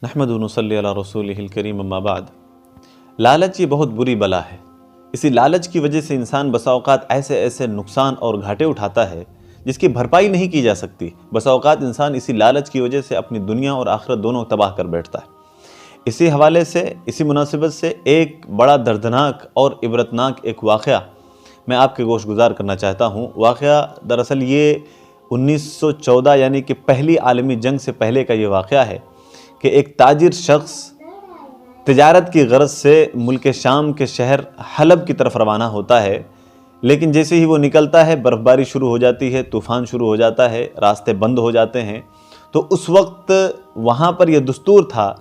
نحمد و نصلی علی رسولہ الکریم اما بعد۔ لالچ یہ بہت بری بلا ہے۔ اسی لالچ کی وجہ سے انسان بسا اوقات ایسے نقصان اور گھاٹے اٹھاتا ہے جس کی بھرپائی نہیں کی جا سکتی۔ بسا اوقات انسان اسی لالچ کی وجہ سے اپنی دنیا اور آخرت دونوں تباہ کر بیٹھتا ہے۔ اسی حوالے سے، اسی مناسبت سے ایک بڑا دردناک اور عبرتناک ایک واقعہ میں آپ کے گوش گزار کرنا چاہتا ہوں۔ واقعہ دراصل یہ 1914 یعنی کہ پہلی عالمی جنگ سے پہلے کا یہ واقعہ ہے کہ ایک تاجر شخص تجارت کی غرض سے ملک شام کے شہر حلب کی طرف روانہ ہوتا ہے، لیکن جیسے ہی وہ نکلتا ہے برف باری شروع ہو جاتی ہے، طوفان شروع ہو جاتا ہے، راستے بند ہو جاتے ہیں۔ تو اس وقت وہاں پر یہ دستور تھا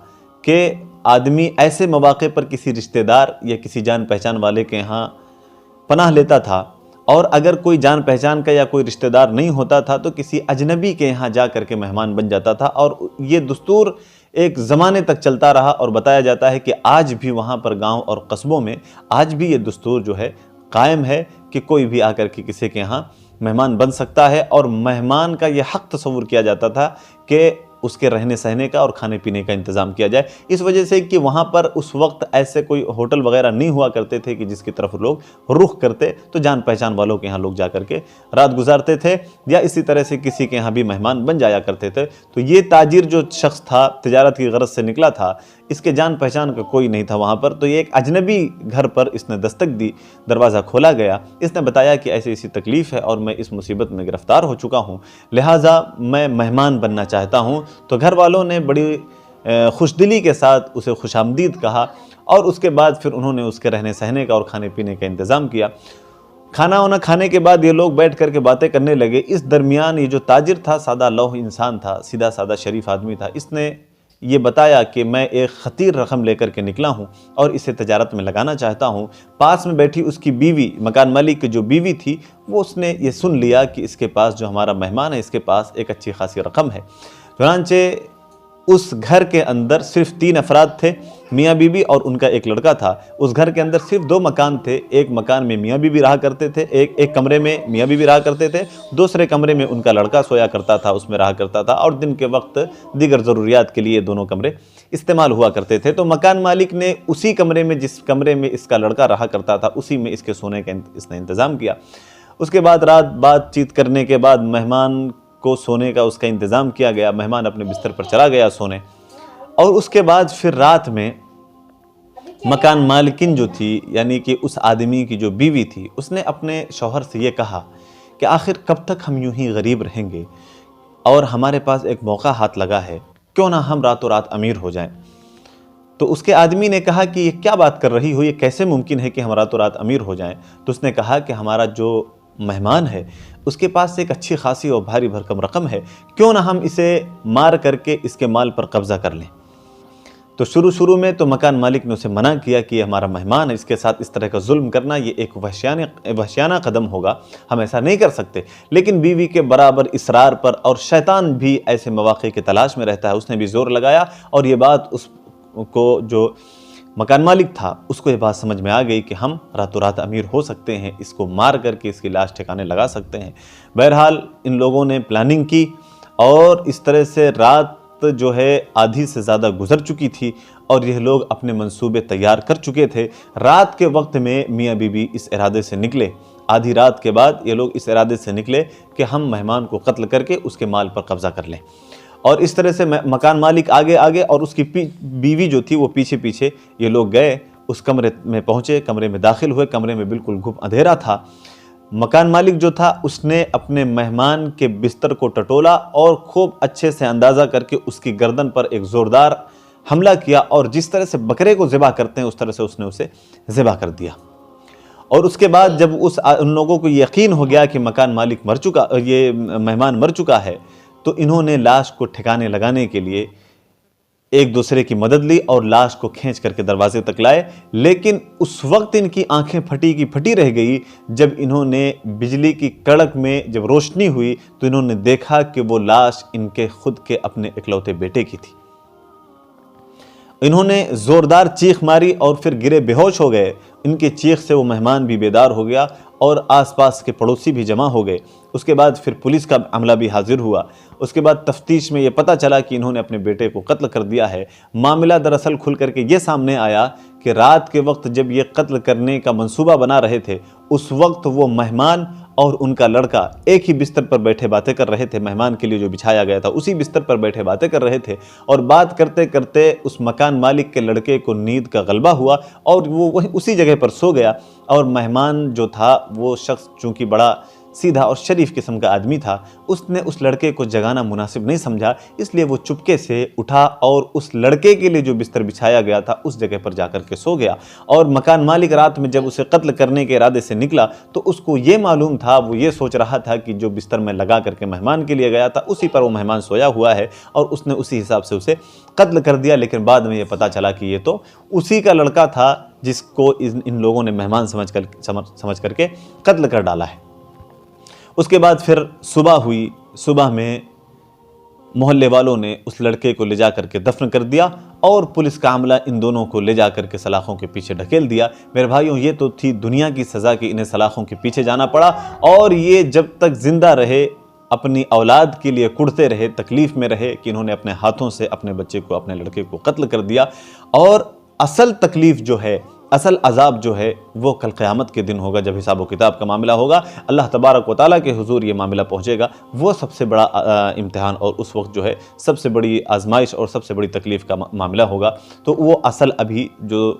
کہ آدمی ایسے مواقع پر کسی رشتہ دار یا کسی جان پہچان والے کے ہاں پناہ لیتا تھا، اور اگر کوئی جان پہچان کا یا کوئی رشتہ دار نہیں ہوتا تھا تو کسی اجنبی کے یہاں جا کر کے مہمان بن جاتا تھا۔ اور یہ دستور ایک زمانے تک چلتا رہا، اور بتایا جاتا ہے کہ آج بھی وہاں پر گاؤں اور قصبوں میں آج بھی یہ دستور جو ہے قائم ہے کہ کوئی بھی آ کر کے کسی کے یہاں مہمان بن سکتا ہے، اور مہمان کا یہ حق تصور کیا جاتا تھا کہ اس کے رہنے سہنے کا اور کھانے پینے کا انتظام کیا جائے، اس وجہ سے کہ وہاں پر اس وقت ایسے کوئی ہوٹل وغیرہ نہیں ہوا کرتے تھے کہ جس کی طرف لوگ رخ کرتے، تو جان پہچان والوں کے ہاں لوگ جا کر کے رات گزارتے تھے، یا اسی طرح سے کسی کے یہاں بھی مہمان بن جایا کرتے تھے۔ تو یہ تاجر جو شخص تھا، تجارت کی غرض سے نکلا تھا، اس کے جان پہچان کا کوئی نہیں تھا وہاں پر، تو یہ ایک اجنبی گھر پر اس نے دستک دی، دروازہ کھولا گیا، اس نے بتایا کہ ایسی تکلیف ہے اور میں اس مصیبت میں گرفتار ہو چکا ہوں، لہٰذا میں مہمان بننا چاہتا ہوں۔ تو گھر والوں نے بڑی خوش دلی کے ساتھ اسے خوش آمدید کہا، اور اس کے بعد پھر انہوں نے اس کے رہنے سہنے کا اور کھانے پینے کا انتظام کیا۔ کھانا وانا کھانے کے بعد یہ لوگ بیٹھ کر کے باتیں کرنے لگے۔ اس درمیان یہ جو تاجر تھا، سادہ لوح انسان تھا، سیدھا سادہ شریف آدمی تھا، اس نے یہ بتایا کہ میں ایک خطیر رقم لے کر کے نکلا ہوں اور اسے تجارت میں لگانا چاہتا ہوں۔ پاس میں بیٹھی اس کی بیوی، مکان مالک کی جو بیوی تھی، وہ اس نے یہ سن لیا کہ اس کے پاس جو ہمارا مہمان ہے، اس کے پاس ایک اچھی خاصی رقم ہے۔ چنانچہ اس گھر کے اندر صرف 3 افراد تھے، میاں بیوی اور ان کا ایک لڑکا تھا۔ اس گھر کے اندر صرف 2 مکان تھے، ایک مکان میں میاں بیوی رہا کرتے تھے، ایک کمرے میں میاں بیوی رہا کرتے تھے، دوسرے کمرے میں ان کا لڑکا سویا کرتا تھا، اس میں رہا کرتا تھا، اور دن کے وقت دیگر ضروریات کے لیے دونوں کمرے استعمال ہوا کرتے تھے۔ تو مکان مالک نے اسی کمرے میں، جس کمرے میں اس کا لڑکا رہا کرتا تھا، اسی میں اس کے سونے کا اس نے انتظام کیا۔ اس کے بعد رات بات چیت کرنے کے بعد مہمان کو سونے کا اس کا انتظام کیا گیا، مہمان اپنے بستر پر چلا گیا سونے، اور اس کے بعد پھر رات میں مکان مالکن جو تھی، یعنی کہ اس آدمی کی جو بیوی تھی، اس نے اپنے شوہر سے یہ کہا کہ آخر کب تک ہم یوں ہی غریب رہیں گے، اور ہمارے پاس ایک موقع ہاتھ لگا ہے، کیوں نہ ہم راتوں رات امیر ہو جائیں۔ تو اس کے آدمی نے کہا کہ یہ کیا بات کر رہی ہو، یہ کیسے ممکن ہے کہ ہم راتوں رات امیر ہو جائیں؟ تو اس نے کہا کہ ہمارا جو مہمان ہے اس کے پاس ایک اچھی خاصی اور بھاری بھرکم رقم ہے، کیوں نہ ہم اسے مار کر کے اس کے مال پر قبضہ کر لیں۔ تو شروع میں تو مکان مالک نے اسے منع کیا کہ یہ ہمارا مہمان ہے، اس کے ساتھ اس طرح کا ظلم کرنا یہ ایک وحشیانہ قدم ہوگا، ہم ایسا نہیں کر سکتے۔ لیکن بیوی کے برابر اصرار پر، اور شیطان بھی ایسے مواقع کی تلاش میں رہتا ہے، اس نے بھی زور لگایا، اور یہ بات اس کو جو مکان مالک تھا اس کو یہ بات سمجھ میں آ گئی کہ ہم راتوں رات امیر ہو سکتے ہیں، اس کو مار کر کے اس کی لاش ٹھکانے لگا سکتے ہیں۔ بہرحال ان لوگوں نے پلاننگ کی، اور اس طرح سے رات جو ہے آدھی سے زیادہ گزر چکی تھی، اور یہ لوگ اپنے منصوبے تیار کر چکے تھے۔ رات کے وقت میں میاں بیوی اس ارادے سے نکلے، آدھی رات کے بعد یہ لوگ اس ارادے سے نکلے کہ ہم مہمان کو قتل کر کے اس کے مال پر قبضہ کر لیں، اور اس طرح سے مکان مالک آگے اور اس کی بیوی جو تھی وہ پیچھے یہ لوگ گئے، اس کمرے میں پہنچے، کمرے میں داخل ہوئے، کمرے میں بالکل گھپ اندھیرا تھا۔ مکان مالک جو تھا اس نے اپنے مہمان کے بستر کو ٹٹولا اور خوب اچھے سے اندازہ کر کے اس کی گردن پر ایک زوردار حملہ کیا، اور جس طرح سے بکرے کو ذبح کرتے ہیں اس طرح سے اس نے اسے ذبح کر دیا۔ اور اس کے بعد جب ان لوگوں کو یقین ہو گیا کہ مکان مالک مر چکا، یہ مہمان مر چکا ہے، تو انہوں نے لاش کو ٹھکانے لگانے کے لیے ایک دوسرے کی مدد لی اور لاش کو کھینچ کر کے دروازے تک لائے۔ لیکن اس وقت ان کی آنکھیں پھٹی کی پھٹی رہ گئی جب انہوں نے بجلی کی کڑک میں جب روشنی ہوئی تو انہوں نے دیکھا کہ وہ لاش ان کے خود کے اپنے اکلوتے بیٹے کی تھی۔ انہوں نے زوردار چیخ ماری اور پھر گرے بے ہوش ہو گئے۔ ان کی چیخ سے وہ مہمان بھی بیدار ہو گیا اور آس پاس کے پڑوسی بھی جمع ہو گئے۔ اس کے بعد پھر پولیس کا عملہ بھی حاضر ہوا۔ اس کے بعد تفتیش میں یہ پتہ چلا کہ انہوں نے اپنے بیٹے کو قتل کر دیا ہے۔ معاملہ دراصل کھل کر کے یہ سامنے آیا کہ رات کے وقت جب یہ قتل کرنے کا منصوبہ بنا رہے تھے، اس وقت وہ مہمان اور ان کا لڑکا ایک ہی بستر پر بیٹھے باتیں کر رہے تھے۔ مہمان کے لیے جو بچھایا گیا تھا اسی بستر پر بیٹھے باتیں کر رہے تھے، اور بات کرتے کرتے اس مکان مالک کے لڑکے کو نیند کا غلبہ ہوا اور وہ اسی جگہ پر سو گیا۔ اور مہمان جو تھا وہ شخص چونکہ بڑا سیدھا اور شریف قسم کا آدمی تھا، اس نے اس لڑکے کو جگانا مناسب نہیں سمجھا، اس لیے وہ چپکے سے اٹھا اور اس لڑکے کے لیے جو بستر بچھایا گیا تھا اس جگہ پر جا کر کے سو گیا۔ اور مکان مالک رات میں جب اسے قتل کرنے کے ارادے سے نکلا تو اس کو یہ معلوم تھا، وہ یہ سوچ رہا تھا کہ جو بستر میں لگا کر کے مہمان کے لیے گیا تھا اسی پر وہ مہمان سویا ہوا ہے، اور اس نے اسی حساب سے اسے قتل کر دیا۔ لیکن بعد میں یہ پتہ چلا کہ یہ تو اسی کا لڑکا تھا جس کو ان لوگوں نے مہمان سمجھ کر کے قتل کر ڈالا ہے۔ اس کے بعد پھر صبح ہوئی۔ صبح میں محلے والوں نے اس لڑکے کو لے جا کر کے دفن کر دیا، اور پولیس کا عملہ ان دونوں کو لے جا کر کے سلاخوں کے پیچھے ڈھکیل دیا۔ میرے بھائیوں، یہ تو تھی دنیا کی سزا کہ انہیں سلاخوں کے پیچھے جانا پڑا، اور یہ جب تک زندہ رہے اپنی اولاد کے لیے کڑتے رہے، تکلیف میں رہے کہ انہوں نے اپنے ہاتھوں سے اپنے بچے کو، اپنے لڑکے کو قتل کر دیا۔ اور اصل تکلیف جو ہے، اصل عذاب جو ہے، وہ کل قیامت کے دن ہوگا جب حساب و کتاب کا معاملہ ہوگا، اللہ تبارک و تعالیٰ کے حضور یہ معاملہ پہنچے گا۔ وہ سب سے بڑا امتحان اور اس وقت جو ہے سب سے بڑی آزمائش اور سب سے بڑی تکلیف کا معاملہ ہوگا۔ تو وہ اصل ابھی جو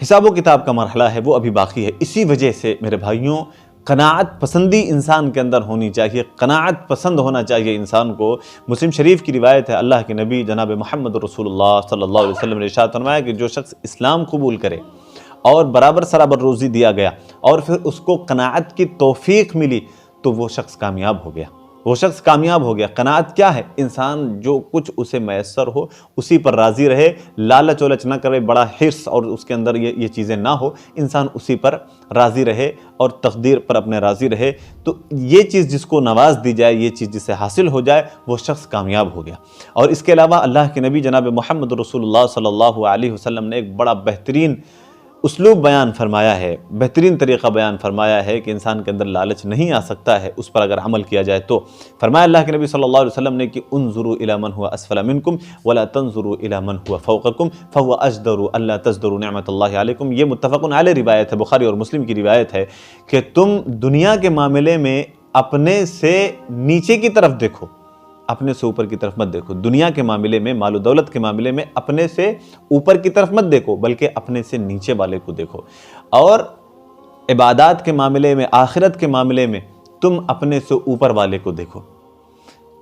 حساب و کتاب کا مرحلہ ہے وہ ابھی باقی ہے۔ اسی وجہ سے میرے بھائیوں، قناعت پسندی انسان کے اندر ہونی چاہیے، قناعت پسند ہونا چاہیے انسان کو۔ مسلم شریف کی روایت ہے، اللہ کے نبی جناب محمد رسول اللہ صلی اللہ علیہ وسلم نے ارشاد فرمایا کہ جو شخص اسلام قبول کرے اور برابر سرابر روزی دیا گیا اور پھر اس کو قناعت کی توفیق ملی تو وہ شخص کامیاب ہو گیا، وہ شخص کامیاب ہو گیا۔ قناعت کیا ہے؟ انسان جو کچھ اسے میسر ہو اسی پر راضی رہے، لالچ ولچ نہ کرے، بڑا حرص اور اس کے اندر یہ چیزیں نہ ہو، انسان اسی پر راضی رہے اور تقدیر پر اپنے راضی رہے۔ تو یہ چیز جس کو نواز دی جائے، یہ چیز جسے حاصل ہو جائے، وہ شخص کامیاب ہو گیا۔ اور اس کے علاوہ اللہ کے نبی جناب محمد رسول اللہ صلی اللہ علیہ وسلم نے ایک بڑا بہترین اسلوب بیان فرمایا ہے، بہترین طریقہ بیان فرمایا ہے کہ انسان کے اندر لالچ نہیں آ سکتا ہے اس پر اگر عمل کیا جائے تو۔ فرمایا اللہ کے نبی صلی اللہ علیہ وسلم نے کہ انظروا الی من هو اسفل منکم ولا تنظروا الی من هو فوقکم فهو اجدر الا تزدروا نعمت اللہ علیکم۔ یہ متفق علیہ روایت ہے، بخاری اور مسلم کی روایت ہے کہ تم دنیا کے معاملے میں اپنے سے نیچے کی طرف دیکھو، اپنے سے اوپر کی طرف مت دیکھو۔ دنیا کے معاملے میں، مال و دولت کے معاملے میں اپنے سے اوپر کی طرف مت دیکھو بلکہ اپنے سے نیچے والے کو دیکھو۔ اور عبادات کے معاملے میں، آخرت کے معاملے میں تم اپنے سے اوپر والے کو دیکھو۔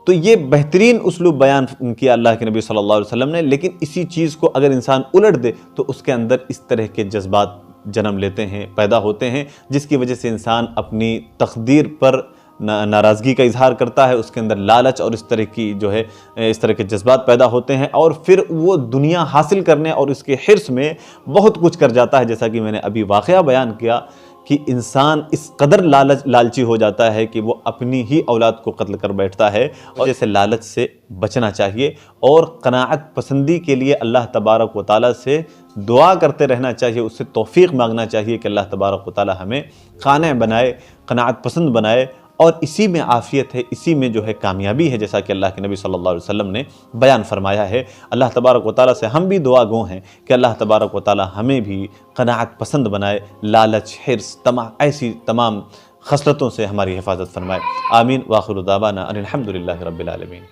تو یہ بہترین اسلوب بیان کیا اللہ کے نبی صلی اللہ علیہ وسلم نے۔ لیکن اسی چیز کو اگر انسان الٹ دے تو اس کے اندر اس طرح کے جذبات جنم لیتے ہیں، پیدا ہوتے ہیں، جس کی وجہ سے انسان اپنی تقدیر پر ناراضگی کا اظہار کرتا ہے، اس کے اندر لالچ اور اس طرح کی جو ہے اس طرح کے جذبات پیدا ہوتے ہیں، اور پھر وہ دنیا حاصل کرنے اور اس کے حرص میں بہت کچھ کر جاتا ہے۔ جیسا کہ میں نے ابھی واقعہ بیان کیا کہ انسان اس قدر لالچی ہو جاتا ہے کہ وہ اپنی ہی اولاد کو قتل کر بیٹھتا ہے۔ اور جیسے لالچ سے بچنا چاہیے اور قناعت پسندی کے لیے اللہ تبارک و تعالیٰ سے دعا کرتے رہنا چاہیے، اس سے توفیق مانگنا چاہیے کہ اللہ تبارک و تعالیٰ ہمیں قانع بنائے، قناعت پسند بنائے، اور اسی میں عافیت ہے، اسی میں جو ہے کامیابی ہے، جیسا کہ اللہ کے نبی صلی اللہ علیہ وسلم نے بیان فرمایا ہے۔ اللہ تبارک و تعالیٰ سے ہم بھی دعا گو ہیں کہ اللہ تبارک و تعالیٰ ہمیں بھی قناعت پسند بنائے، لالچ، حرص، ایسی تمام خصلتوں سے ہماری حفاظت فرمائے۔ آمین۔ وآخر دعوانا ان الحمد للہ رب العالمین۔